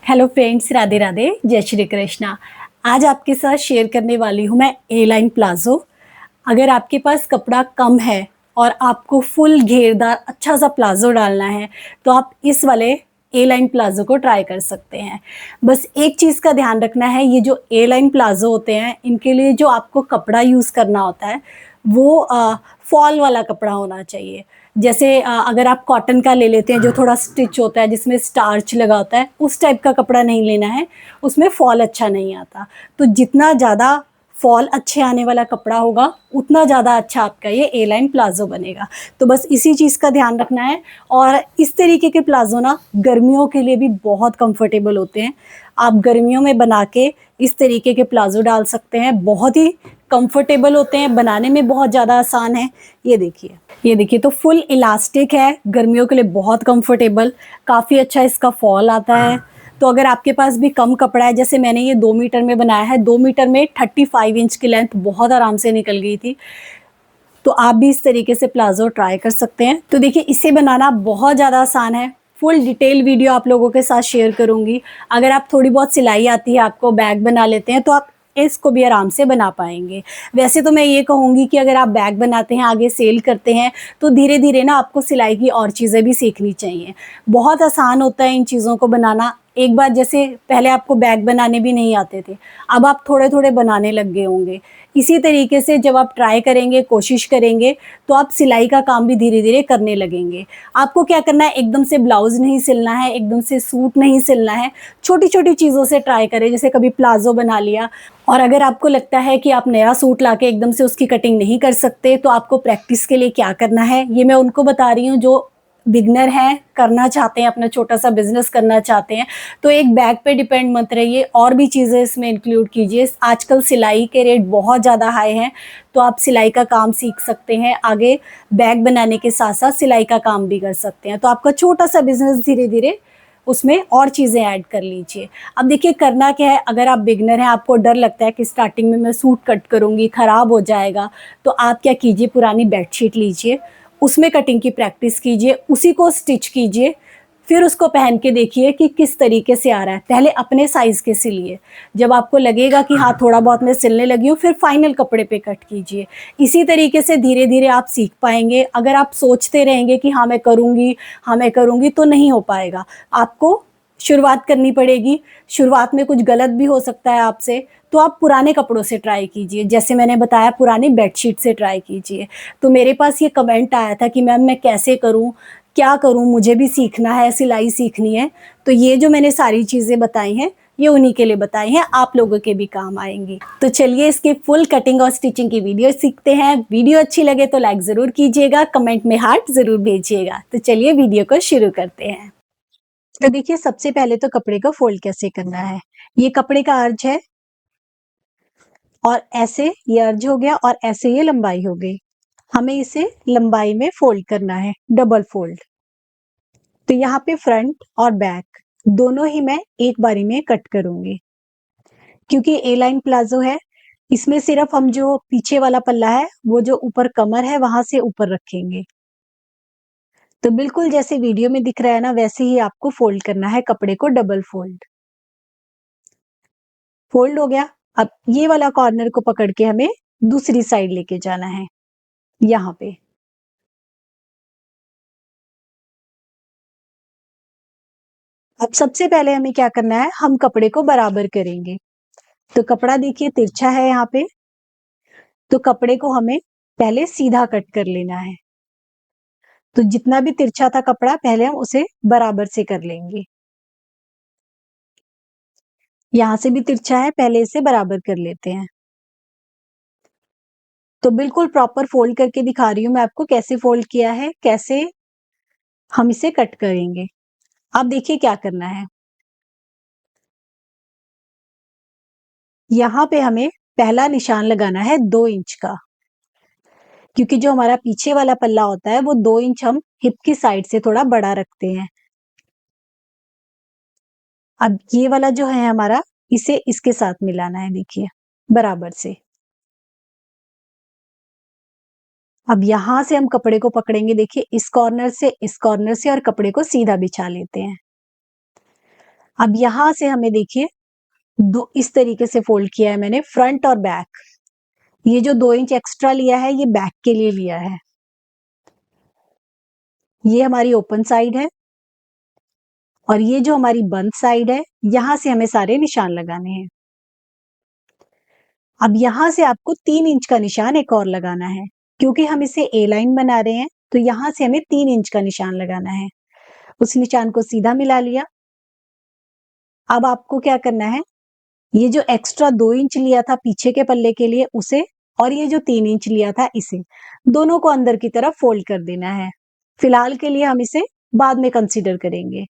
Hello friends, Radhe Radhe, जय श्री कृष्णा। आज आपके साथ शेयर करने वाली हूँ मैं ए लाइन प्लाज़ो। अगर आपके पास कपड़ा कम है और आपको फुल घेरदार अच्छा सा प्लाज़ो डालना है, तो आप इस वाले ए लाइन प्लाज़ो को ट्राई कर सकते हैं। बस एक चीज़ का ध्यान रखना है, ये जो ए लाइन प्लाज़ो होते हैं, इनके लिए जो आपको कपड़ा यूज़ करना होता है, वो फॉल वाला कपड़ा होना चाहिए। जैसे अगर आप कॉटन का ले लेते हैं जो थोड़ा स्टिच होता है, जिसमें स्टार्च लगा होता है, उस टाइप का कपड़ा नहीं लेना है, उसमें फॉल अच्छा नहीं आता। तो जितना ज़्यादा फॉल अच्छे आने वाला कपड़ा होगा, उतना ज़्यादा अच्छा आपका ये ए लाइन प्लाज़ो बनेगा। तो बस इसी चीज़ का ध्यान रखना है। और इस तरीके के प्लाज़ो ना गर्मियों के लिए भी बहुत कंफर्टेबल होते हैं। आप गर्मियों में बना के इस तरीके के प्लाज़ो डाल सकते हैं, बहुत ही कंफर्टेबल होते हैं, बनाने में बहुत ज़्यादा आसान है। ये देखिए तो फुल इलास्टिक है, गर्मियों के लिए बहुत कंफर्टेबल, काफ़ी अच्छा इसका फॉल आता है। तो अगर आपके पास भी कम कपड़ा है, जैसे मैंने ये 2 मीटर में बनाया है, 2 मीटर में 35 इंच की लेंथ बहुत आराम से निकल गई थी। तो आप भी इस तरीके से प्लाज़ो ट्राई कर सकते हैं। तो देखिए इसे बनाना बहुत ज़्यादा आसान है। फुल डिटेल वीडियो आप लोगों के साथ शेयर करूँगी। अगर आप थोड़ी बहुत सिलाई आती है, आपको बैग बना लेते हैं, तो आप इसको भी आराम से बना पाएँगे। वैसे तो मैं ये कहूँगी कि अगर आप बैग बनाते हैं, आगे सेल करते हैं, तो धीरे-धीरे ना आपको सिलाई की और चीज़ें भी सीखनी चाहिए। बहुत आसान होता है इन चीज़ों को बनाना। एक बार जैसे पहले आपको बैग बनाने भी नहीं आते थे, अब आप थोड़े-थोड़े बनाने लग गए होंगे। इसी तरीके से जब आप ट्राई करेंगे, कोशिश करेंगे, तो आप सिलाई का काम भी धीरे-धीरे करने लगेंगे। आपको क्या करना है, एकदम से ब्लाउज़ नहीं सिलना है, एकदम से सूट नहीं सिलना है, छोटी-छोटी चीज़ों से ट्राई करें, जैसे कभी प्लाज़ो बना लिया। और अगर आपको लगता है कि आप नया सूट लाके एकदम से उसकी कटिंग नहीं कर सकते, तो आपको प्रैक्टिस के लिए क्या करना है, ये मैं उनको बता रही हूँ जो बिगिनर हैं, करना चाहते हैं, अपना छोटा-सा बिज़नेस करना चाहते हैं। तो एक बैग पे डिपेंड मत रहिए, और भी चीज़ें इसमें इंक्लूड कीजिए। आजकल सिलाई के रेट बहुत ज़्यादा हाई हैं, तो आप सिलाई का काम सीख सकते हैं। आगे बैग बनाने के साथ-साथ सिलाई का काम भी कर सकते हैं। तो आपका छोटा-सा बिज़नेस धीरे-धीरे उसमें और चीज़ें ऐड कर लीजिए। अब देखिए करना क्या है, अगर आप बिगिनर हैं, आपको डर लगता है कि स्टार्टिंग में मैं सूट कट करूँगी, खराब हो जाएगा, तो आप क्या कीजिए, पुरानी बेडशीट लीजिए, उसमें कटिंग की प्रैक्टिस कीजिए, उसी को स्टिच कीजिए, फिर उसको पहन के देखिए कि किस तरीके से आ रहा है। पहले अपने साइज़ के सिलिए, जब आपको लगेगा कि हाँ, थोड़ा बहुत मैं सिलने लगी हूँ, फिर फाइनल कपड़े पे कट कीजिए। इसी तरीके से धीरे-धीरे आप सीख पाएँगे। अगर आप सोचते रहेंगे कि हाँ, मैं करूँगी, तो नहीं हो पाएगा। आपको शुरुआत करनी पड़ेगी। शुरुआत में कुछ गलत भी हो सकता है आपसे, तो आप पुराने कपड़ों से ट्राई कीजिए। जैसे मैंने बताया, पुरानी बेडशीट से ट्राई कीजिए। तो मेरे पास ये कमेंट आया था कि मैम मैं कैसे करूँ? क्या करूँ? मुझे भी सीखना है, सिलाई सीखनी है। तो ये जो मैंने सारी चीज़ें बताई हैं, ये उन्हीं के लिए बताई हैं, आप लोगों के भी काम आएँगी। तो चलिए इसकी फुल कटिंग और स्टिचिंग की वीडियो सीखते हैं। वीडियो अच्छी लगे तो लाइक ज़रूर कीजिएगा, कमेंट में हार्ट ज़रूर भेजिएगा। तो चलिए वीडियो को शुरू करते हैं। तो देखिए सबसे पहले तो कपड़े को फ़ोल्ड कैसे करना है। ये कपड़े का अर्ज है, और ऐसे ये अर्ज हो गया, और ऐसे ये लंबाई हो गई। हमें इसे लंबाई में फ़ोल्ड करना है, डबल फ़ोल्ड। तो यहाँ पे फ्रंट और बैक दोनों ही मैं एक बारी में कट करूँगी। क्योंकि ए लाइन प्लाज़ो है, इसमें सिर्फ़ हम जो पीछे वाला पल्ला है, वो जो ऊपर कमर है, वहाँ से ऊपर रखेंगे। तो बिल्कुल जैसे वीडियो में दिख रहा है ना, वैसे ही आपको फ़ोल्ड करना है कपड़े को, डबल फ़ोल्ड। फ़ोल्ड हो गया। अब ये वाला कॉर्नर को पकड़ के हमें दूसरी साइड लेके जाना है, यहाँ पे। अब सबसे पहले हमें क्या करना है, हम कपड़े को बराबर करेंगे। तो कपड़ा देखिए तिरछा है यहाँ पे, तो कपड़े को हमें पहले सीधा कट कर लेना है। तो जितना भी तिरछा था कपड़ा, पहले हम उसे बराबर से कर लेंगे। यहाँ से भी तिरछा है, पहले इसे बराबर कर लेते हैं। तो बिल्कुल प्रॉपर फ़ोल्ड करके दिखा रही हूँ मैं आपको, कैसे फ़ोल्ड किया है, कैसे हम इसे कट करेंगे। अब देखिए क्या करना है। यहाँ पे हमें पहला निशान लगाना है 2 इंच का, क्योंकि जो हमारा पीछे वाला पल्ला होता है, वो 2 इंच हम हिप की साइड से थोड़ा बड़ा रखते हैं। अब ये वाला जो है हमारा, इसे इसके साथ मिलाना है, देखिए, बराबर से। अब यहाँ से हम कपड़े को पकड़ेंगे, देखिए इस कॉर्नर से और कपड़े को सीधा बिछा लेते हैं। अब यहाँ से हमें देखिए दो इस तरीके से फोल्ड किया है मैंने फ्रंट और बैक। ये जो 2 इंच एक्स्ट्रा लिया है ये बैक के लिए लिया है। ये हमारी ओपन साइड है और ये जो हमारी बंद साइड है, यहाँ से हमें सारे निशान लगाने हैं। अब यहाँ से आपको 3 इंच का निशान एक और लगाना है। क्योंकि हम इसे ए लाइन बना रहे हैं, तो यहाँ से हमें 3 इंच का निशान लगाना है। उस निशान को सीधा मिला लिया। अब आपको क्या करना है, ये जो एक्स्ट्रा 2 इंच लिया था पीछे के पल्ले के लिए उसे, और ये जो 3 इंच लिया था इसे, दोनों को अंदर की तरफ फोल्ड कर देना है। फिलहाल के लिए हम इसे बाद में कंसीडर करेंगे।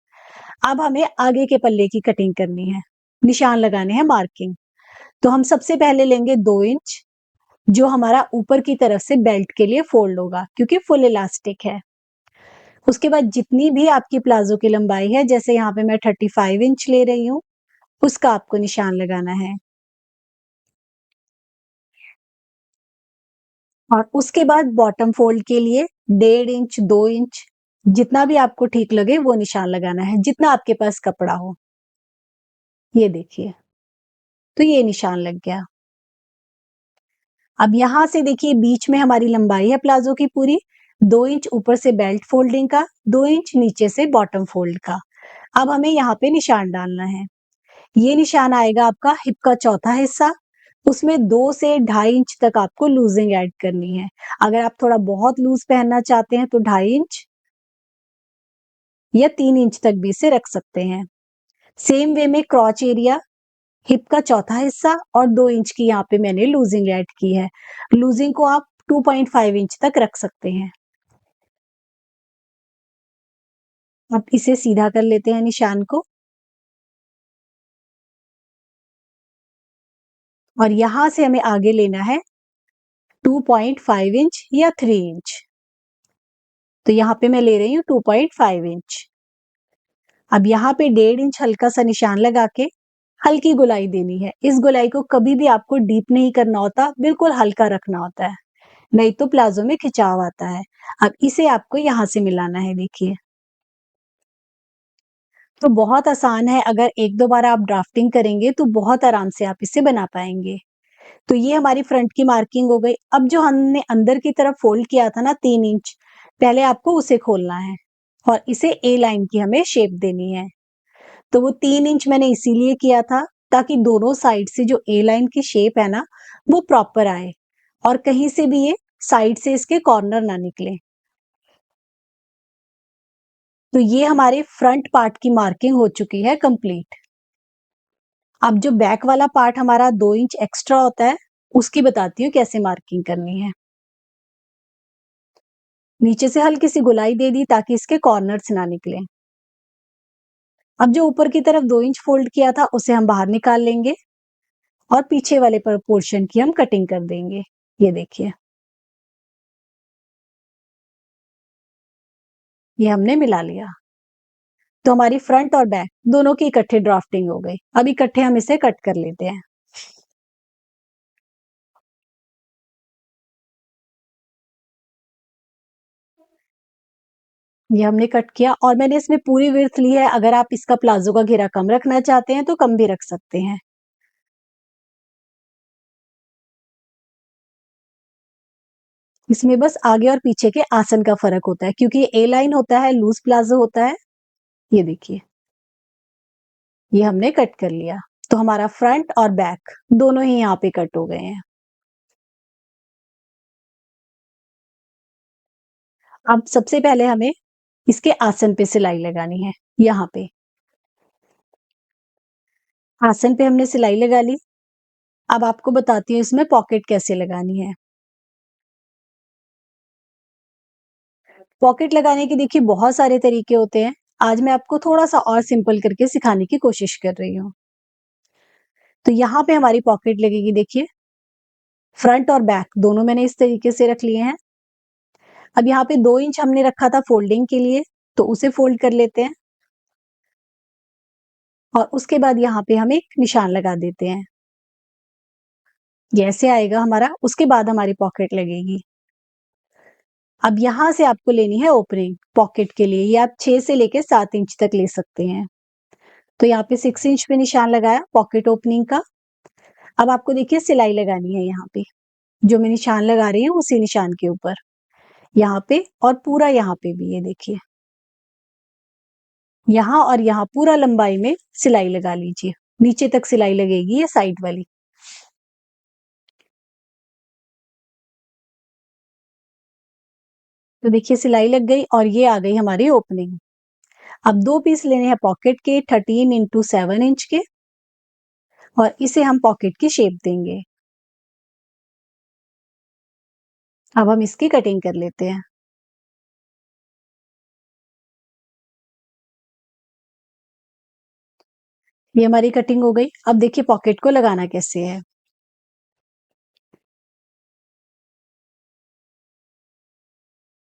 अब हमें आगे के पल्ले की कटिंग करनी है, निशान लगाने हैं, मार्किंग। तो हम सबसे पहले लेंगे 2 इंच, जो हमारा ऊपर की तरफ से बेल्ट के लिए फोल्ड होगा, क्योंकि फुल इलास्टिक है। उसके बाद जितनी भी आपकी प्लाजो की लंबाई है, जैसे यहाँ पे मैं 35 इंच ले रही हूँ, उसका आपको निशान लगाना है। और उसके बाद बॉटम फोल्ड के लिए 1.5 इंच, 2 इंच, जितना भी आपको ठीक लगे वो निशान लगाना है, जितना आपके पास कपड़ा हो। ये देखिए, तो ये निशान लग गया। अब यहाँ से देखिए बीच में हमारी लंबाई है प्लाजो की पूरी 2 इंच ऊपर से बेल्ट फोल्डिंग का, 2 इंच नीचे से बॉटम फोल्ड का। अब हमें यहाँ पे निशान डालना है। ये निशान आएगा आपका हिप का चौथा हिस्सा। उसमें 2 से 2.5 इंच तक आपको लूजिंग ऐड करनी है। अगर आप थोड़ा बहुत लूज पहनना चाहते हैं तो 2.5 इंच या 3 इंच तक भी इसे रख सकते हैं। सेम वे में क्रॉच एरिया, हिप का चौथा हिस्सा और 2 इंच की यहाँ पे मैंने लूजिंग ऐड की है। लूजिंग को आप 2.5 इंच तक रख सकते हैं। अब इसे सीधा कर लेते हैं निशान को, और यहां से हमें आगे लेना है 2.5 इंच या 3 इंच। तो यहाँ पे मैं ले रही हूँ 2.5 इंच। अब यहाँ पे 1.5 इंच हल्का सा निशान लगा के हल्की गोलाई देनी है। इस गोलाई को कभी भी आपको डीप नहीं करना होता, बिल्कुल हल्का रखना होता है, नहीं तो प्लाजो में खिंचाव आता है। अब इसे आपको यहाँ से मिलाना है, देखिए। तो बहुत आसान है, अगर 1-2 बार आप ड्राफ्टिंग करेंगे तो बहुत आराम से आप इसे बना पाएंगे। तो ये हमारी फ्रंट की मार्किंग हो गई। अब जो हमने अंदर की तरफ फोल्ड किया था ना 3 इंच, पहले आपको उसे खोलना है और इसे ए लाइन की हमें शेप देनी है। तो वो 3 इंच मैंने इसीलिए किया था ताकि दोनों साइड से जो ए लाइन की शेप है ना वो प्रॉपर आए और कहीं से भी ये साइड से इसके कॉर्नर ना निकले। तो ये हमारे फ्रंट पार्ट की मार्किंग हो चुकी है कंप्लीट। अब जो बैक वाला पार्ट हमारा 2 इंच एक्स्ट्रा होता है, उसकी बताती हूँ कैसे मार्किंग करनी है। नीचे से हल्की सी गोलाई दे दी ताकि इसके कॉर्नर्स ना निकले। अब जो ऊपर की तरफ 2 इंच फोल्ड किया था उसे हम बाहर निकाल लेंगे और पीछे वाले पर पोर्शन की हम कटिंग कर देंगे। ये देखिए, ये हमने मिला लिया। तो हमारी फ्रंट और बैक दोनों की इकट्ठे ड्राफ्टिंग हो गई। अब इकट्ठे हम इसे कट कर लेते हैं। ये हमने कट किया और मैंने इसमें पूरी विड्थ ली है। अगर आप इसका प्लाजो का घेरा कम रखना चाहते हैं तो कम भी रख सकते हैं। इसमें बस आगे और पीछे के आसन का फर्क होता है, क्योंकि ये ए लाइन होता है, लूज प्लाजो होता है। ये देखिए, ये हमने कट कर लिया। तो हमारा फ्रंट और बैक दोनों ही यहाँ पे कट हो गए हैं। अब सबसे पहले हमें इसके आसन पे सिलाई लगानी है। यहाँ पे आसन पे हमने सिलाई लगा ली। अब आपको बताती हूँ इसमें पॉकेट कैसे लगानी है। पॉकेट लगाने के देखिए बहुत सारे तरीके होते हैं। आज मैं आपको थोड़ा सा और सिंपल करके सिखाने की कोशिश कर रही हूँ। तो यहाँ पे हमारी पॉकेट लगेगी, देखिए। फ्रंट और बैक दोनों मैंने इस तरीके से रख लिए हैं। अब यहाँ पे 2 इंच हमने रखा था फोल्डिंग के लिए, तो उसे फोल्ड कर लेते हैं और उसके बाद यहाँ पे हम एक निशान लगा देते हैं। ये ऐसे आएगा हमारा। उसके बाद हमारी पॉकेट लगेगी। अब यहाँ से आपको लेनी है ओपनिंग पॉकेट के लिए। ये आप 6 से लेके 7 इंच तक ले सकते हैं। तो यहाँ पे 6 इंच पे निशान लगाया पॉकेट ओपनिंग का। अब आपको देखिए सिलाई लगानी है यहाँ पे, जो मैं निशान लगा रही हूँ उसी निशान के ऊपर, यहाँ पे और पूरा यहाँ पे भी, ये देखिए यहाँ और यहाँ पूरा लंबाई में सिलाई लगा लीजिए, नीचे तक सिलाई लगेगी ये साइड वाली। तो देखिए सिलाई लग गई और ये आ गई हमारी ओपनिंग। अब 2 पीस लेने हैं पॉकेट के 13 इंटू 7 इंच के, और इसे हम पॉकेट की शेप देंगे। अब हम इसकी कटिंग कर लेते हैं। ये हमारी कटिंग हो गई। अब देखिए पॉकेट को लगाना कैसे है।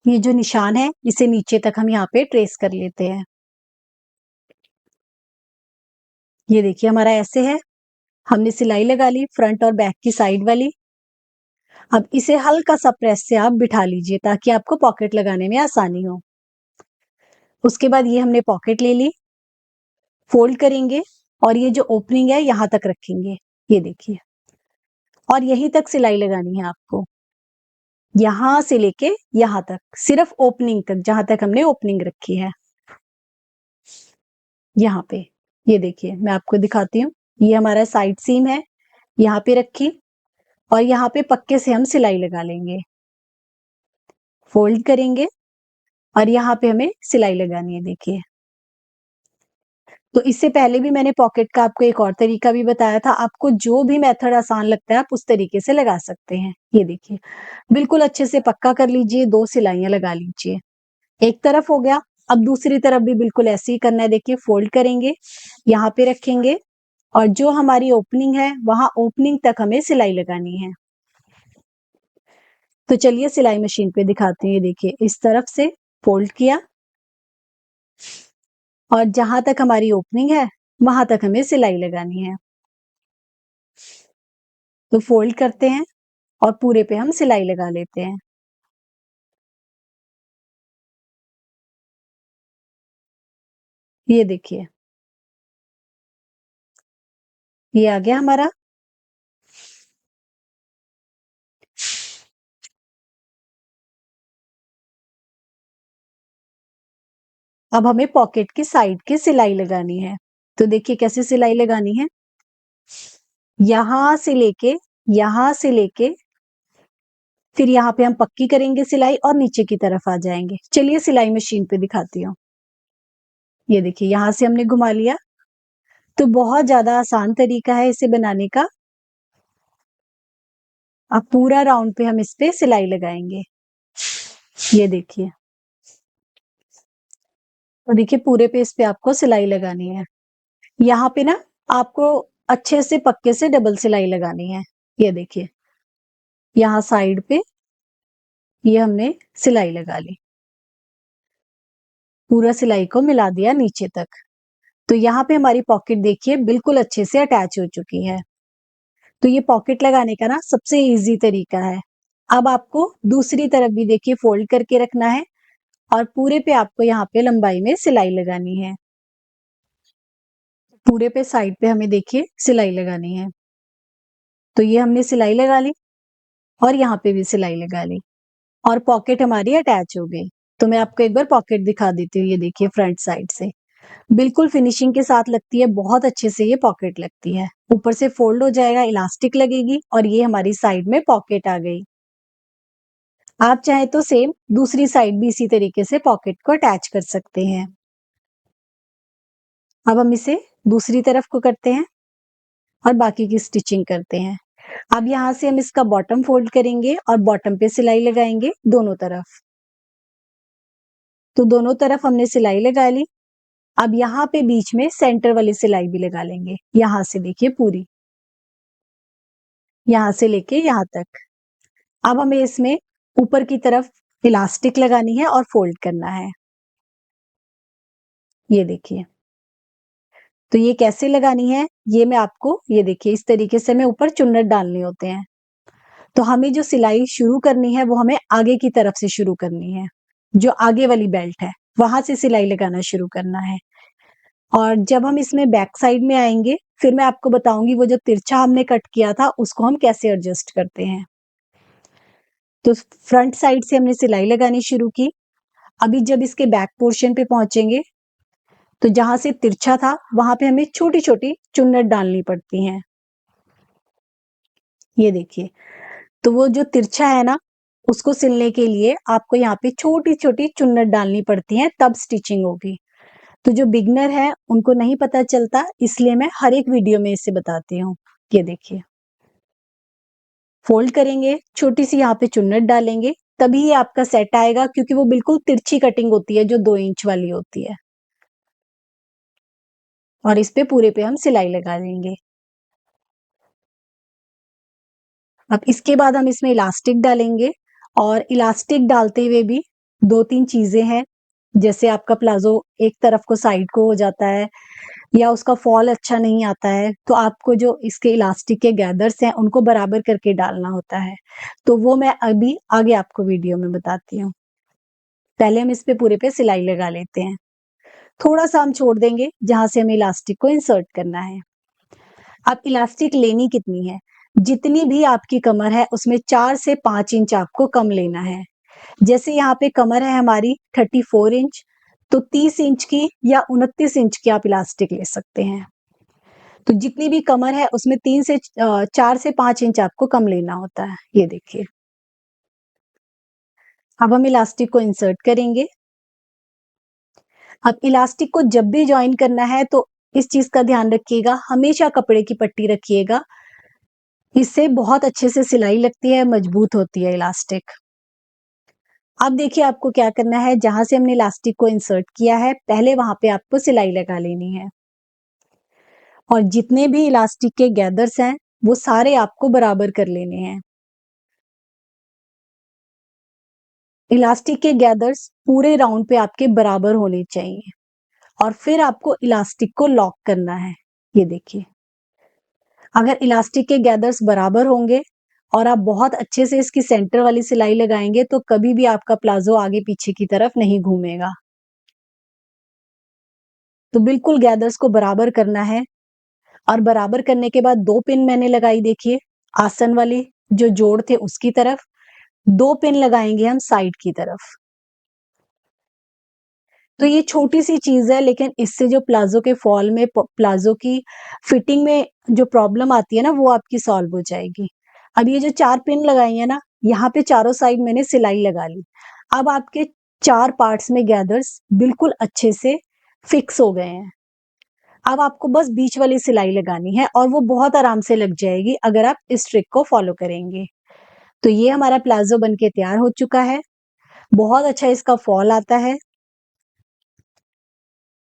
ये जो निशान है इसे नीचे तक हम यहाँ पे ट्रेस कर लेते हैं। ये देखिए हमारा ऐसे है, हमने सिलाई लगा ली फ्रंट और बैक की साइड वाली। अब इसे हल्का सा प्रेस से आप बिठा लीजिए ताकि आपको पॉकेट लगाने में आसानी हो। उसके बाद ये हमने पॉकेट ले ली, फोल्ड करेंगे और ये जो ओपनिंग है यहाँ तक रखेंगे, ये देखिए, और यहीं तक सिलाई लगानी है आपको, यहां से लेके यहां तक, सिर्फ ओपनिंग तक, जहां तक हमने ओपनिंग रखी है यहाँ पे। ये देखिए मैं आपको दिखाती हूँ, ये हमारा साइड सीम है, यहाँ पे रखी और यहाँ पे पक्के से हम सिलाई लगा लेंगे, फोल्ड करेंगे और यहाँ पे हमें सिलाई लगानी है। देखिए, तो इससे पहले भी मैंने पॉकेट का आपको एक और तरीका भी बताया था, आपको जो भी मेथड आसान लगता है आप उस तरीके से लगा सकते हैं। ये देखिए बिल्कुल अच्छे से पक्का कर लीजिए, 2 सिलाइयां लगा लीजिए। एक तरफ हो गया, अब दूसरी तरफ भी बिल्कुल ऐसे ही करना है। देखिए फोल्ड करेंगे, यहाँ पे रखेंगे और जो हमारी ओपनिंग है वहां ओपनिंग तक हमें सिलाई लगानी है। तो चलिए सिलाई मशीन पे दिखाते हैं। ये देखिए इस तरफ से फोल्ड किया और जहां तक हमारी ओपनिंग है वहां तक हमें सिलाई लगानी है। तो फोल्ड करते हैं और पूरे पे हम सिलाई लगा लेते हैं। ये देखिए ये आ गया हमारा। अब हमें पॉकेट की साइड की सिलाई लगानी है। तो देखिए कैसे सिलाई लगानी है, यहां से लेके फिर यहाँ पे हम पक्की करेंगे सिलाई और नीचे की तरफ आ जाएंगे। चलिए सिलाई मशीन पे दिखाती हूँ। ये देखिए यहां से हमने घुमा लिया। तो बहुत ज्यादा आसान तरीका है इसे बनाने का। अब पूरा राउंड पे हम इस पे सिलाई लगाएंगे। ये देखिए, तो देखिए पूरे पे इस पे आपको सिलाई लगानी है। यहाँ पे ना आपको अच्छे से पक्के से डबल सिलाई लगानी है। ये देखिए यहाँ साइड पे ये हमने सिलाई लगा ली, पूरा सिलाई को मिला दिया नीचे तक। तो यहाँ पे हमारी पॉकेट देखिए बिल्कुल अच्छे से अटैच हो चुकी है। तो ये पॉकेट लगाने का ना सबसे इजी तरीका है। अब आपको दूसरी तरफ भी देखिए फोल्ड करके रखना है और पूरे पे आपको यहाँ पे लंबाई में सिलाई लगानी है। पूरे पे साइड पे हमें देखिए सिलाई लगानी है। तो ये हमने सिलाई लगा ली और यहाँ पे भी सिलाई लगा ली और पॉकेट हमारी अटैच हो गई। तो मैं आपको एक बार पॉकेट दिखा देती हूँ। ये देखिए फ्रंट साइड से बिल्कुल फिनिशिंग के साथ लगती है, बहुत अच्छे से ये पॉकेट लगती है। ऊपर से फोल्ड हो जाएगा, इलास्टिक लगेगी और ये हमारी साइड में पॉकेट आ गई। आप चाहे तो सेम दूसरी साइड भी इसी तरीके से पॉकेट को अटैच कर सकते हैं। अब हम इसे दूसरी तरफ को करते हैं और बाकी की स्टिचिंग करते हैं। अब यहाँ से हम इसका बॉटम फोल्ड करेंगे और बॉटम पे सिलाई लगाएंगे दोनों तरफ। तो दोनों तरफ हमने सिलाई लगा ली। अब यहाँ पे बीच में सेंटर वाली सिलाई भी लगा लेंगे, यहाँ से देखिए पूरी, यहाँ से लेके यहाँ तक। अब हमें इसमें ऊपर की तरफ इलास्टिक लगानी है और फोल्ड करना है। ये देखिए, तो ये कैसे लगानी है ये मैं आपको, ये देखिए इस तरीके से हमें ऊपर चुन्नट डालने होते हैं। तो हमें जो सिलाई शुरू करनी है वो हमें आगे की तरफ से शुरू करनी है, जो आगे वाली बेल्ट है वहां से सिलाई लगाना शुरू करना है। और जब हम इसमें बैक साइड में आएँगे, फिर मैं आपको बताऊँगी वो जो तिरछा हमने कट किया था, उसको हम कैसे एडजस्ट करते हैं। तो फ्रंट साइड से हमने सिलाई लगानी शुरू की। अभी जब इसके बैक पोर्शन पे पहुँचेंगे, तो जहाँ से तिरछा था, वहाँ पे हमें छोटी-छोटी चुन्नट डालनी पड़ती हैं। ये देखिए, तो वो जो तिरछा है ना, उसको सिलने के लिए आपको यहाँ पे छोटी-छोटी चुन्नट डालनी पड़ती हैं, तब स्टिचिंग होगी। तो जो बिगिनर है, उनको नहीं पता चलता, इसलिए मैं हर एक वीडियो में इसे बताती हूँ। ये देखिए, फोल्ड करेंगे, छोटी-सी यहाँ पे चुन्नट डालेंगे, तभी ये आपका सेट आएगा क्योंकि वो बिल्कुल तिरछी कटिंग होती है, जो 2 इंच वाली होती है। और इस पे पूरे पे हम सिलाई लगा देंगे। अब इसके बाद हम इसमें इलास्टिक डालेंगे और इलास्टिक डालते हुए भी 2-3 चीज़ें हैं, जैसे आपका प्लाज़ो एक तरफ को साइड को हो जाता है या उसका फॉल अच्छा नहीं आता है, तो आपको जो इसके इलास्टिक के गैदर्स हैं, उनको बराबर करके डालना होता है। तो वो मैं अभी आगे आपको वीडियो में बताती हूँ। पहले हम इस पे पूरे पे सिलाई लगा लेते हैं। थोड़ा-सा हम छोड़ देंगे, जहाँ से हमें इलास्टिक को इंसर्ट करना है। अब इलास्टिक लेनी कितनी है? जितनी भी आपकी कमर है उसमें 4 से 5 इंच आपको कम लेना है। जैसे यहाँ पे कमर है हमारी 34 इंच, तो 30 इंच की या 29 इंच की आप इलास्टिक ले सकते हैं। तो जितनी भी कमर है उसमें 4 से 5 इंच आपको कम लेना होता है। ये देखिए। अब हम इलास्टिक को इंसर्ट करेंगे। अब इलास्टिक को जब भी जॉइन करना है तो इस चीज़ का ध्यान रखिएगा, हमेशा कपड़े की पट्टी रखिएगा। इससे बहुत अच्छे से सिलाई लगती है, मजबूत होती है इलास्टिक। अब देखिए आपको क्या करना है, जहाँ से हमने इलास्टिक को इंसर्ट किया है, पहले वहाँ पे आपको सिलाई लगा लेनी है। और जितने भी इलास्टिक के गैदर्स हैं, वो सारे आपको बराबर कर लेने हैं। इलास्टिक के गैदर्स पूरे राउंड पे आपके बराबर होने चाहिए और फिर आपको इलास्टिक को लॉक करना है। ये देखिए। अगर इलास्टिक के गैदर्स बराबर होंगे और आप बहुत अच्छे से इसकी सेंटर वाली सिलाई लगाएँगे, तो कभी भी आपका प्लाज़ो आगे-पीछे की तरफ नहीं घूमेगा। तो बिल्कुल गैदर्स को बराबर करना है और बराबर करने के बाद 2 पिन मैंने लगाई देखिए, आसन वाली जो जोड़ थे उसकी तरफ, 2 पिन लगाएँगे हम साइड की तरफ। तो ये छोटी-सी चीज़ है लेकिन इससे जो प्लाज़ो के फॉल में प्लाज़ो की फिटिंग में जो प्रॉब्लम आती है ना, वो आपकी सॉल्व हो जाएगी। अब ये जो 4 पिन लगाई है ना, यहाँ पे चारों साइड मैंने सिलाई लगा ली। अब आपके 4 पार्ट्स में गैदर्स बिल्कुल अच्छे से फिक्स हो गए हैं। अब आपको बस बीच वाली सिलाई लगानी है और वो बहुत आराम से लग जाएगी अगर आप इस ट्रिक को फॉलो करेंगे। तो ये हमारा प्लाज़ो बन के तैयार हो चुका है। बहुत अच्छा इसका फॉल आता है।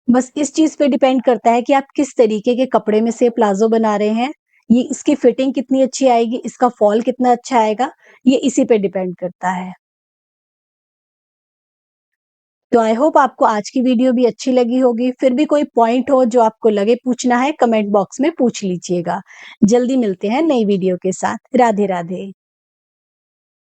बस इस चीज़ पे डिपेंड करता है कि आप किस तरीके के कपड़े में से प्लाज़ो बना रहे हैं। ये इसकी फिटिंग कितनी अच्छी आएगी, इसका फॉल कितना अच्छा आएगा, ये इसी पे डिपेंड करता है। तो आई होप आपको आज की वीडियो भी अच्छी लगी होगी। फिर भी कोई पॉइंट हो जो आपको लगे पूछना है, कमेंट बॉक्स में पूछ लीजिएगा। जल्दी मिलते हैं नई वीडियो के साथ। राधे-राधे।